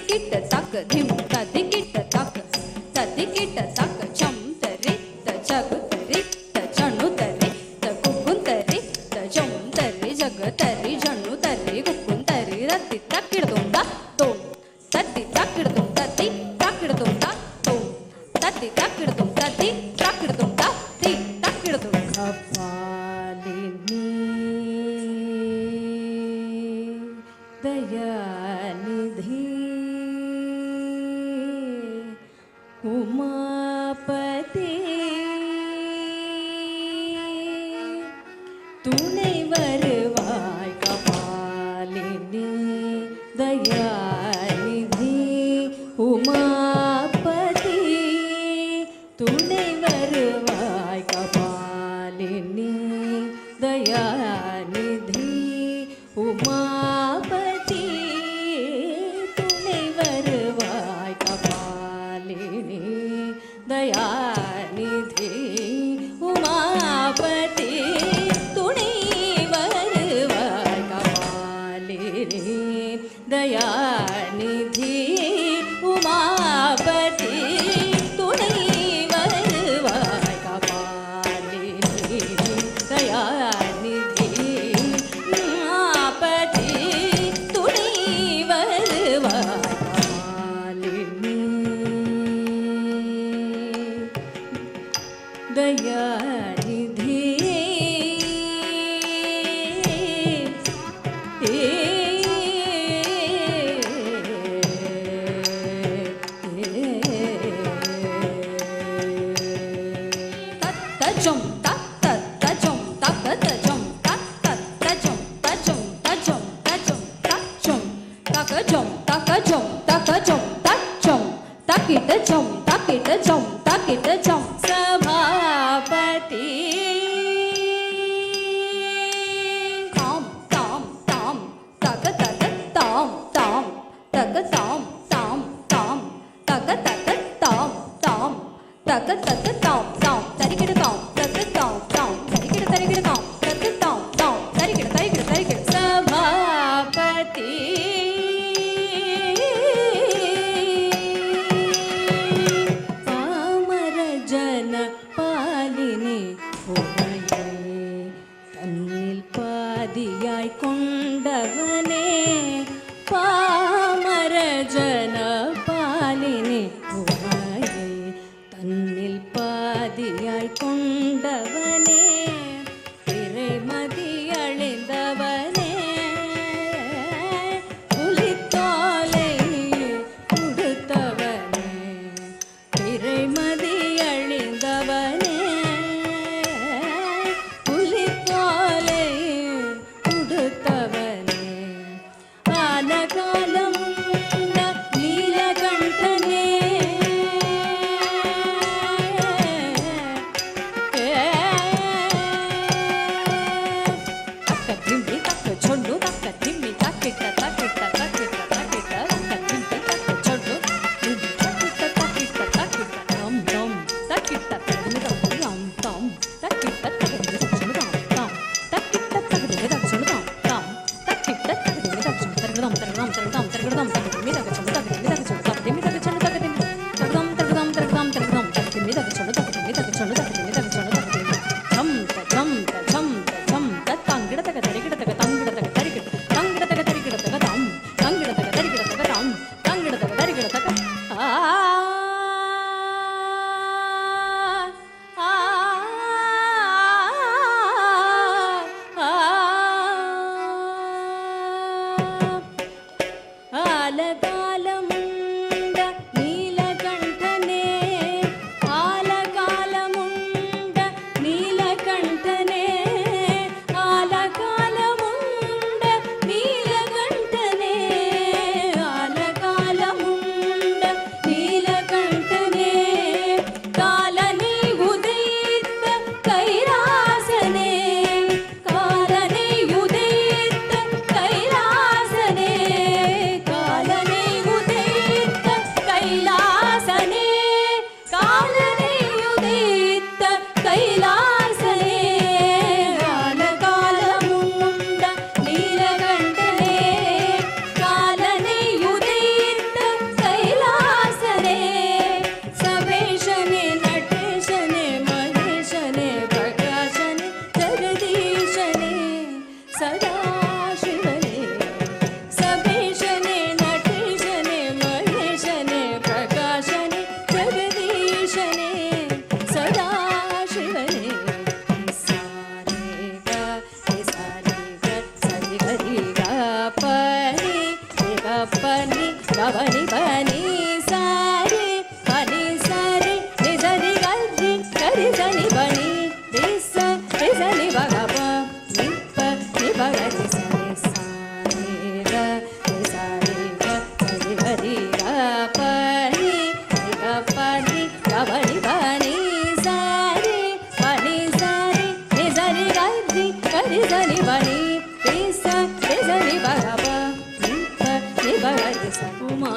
तदिकिट तक धिम तदिकिट तक तदिकिट तक झम तरि त जग तरि त जणु तरि त कुकुन तरि त झम तरि जग तरि जणु तरि कुकुन तरि रति तकिड़दुंदा तो तति तकिड़दुंदा ति तकिड़दुंदा तो तति तकिड़दुंदा ति तकिड़दुंदा ति तकिड़दुंदा कपालिनी दयानिधि उमापति तुनै வருவாய் कपालिनी दयानिधि उमापति तुनै வருவாய் कपालिनी दयानिधि उमापति तुनै வருவாய் कपालिनी दयानिधि उमापति तुनै வருவாய் कपालिनी दयानिधि उमापति तुनै வருவாய் कपालिनी दयानिधि उमापति तुनै வருவாய் कपालिनी दयानिधि तजम तत तजम तक तजम तत तजम तजम तजम तजम तजम तकजम तकजम तकजम तजम तकिट जम तकिट जम तकिट जम सभापति ताम ताम ताम तक तक ताम ताम तक ताम ताम ताम तक तक ताम ताम तक तक ताम ताम तरिकिड़ ताम तक ताम ताम तरिकिड़ तरिकिड़ ताम तक ताम ताम तरिकिड़ तरिकिड़ तरिकिड़ सभापति पामर जन पालिनी उமையே தன்னில் பாதியாய் கொண்டவனே பாமர ஜன பாலினி உமையே தன்னில் ಗರಿ ಸ ಉಮಾ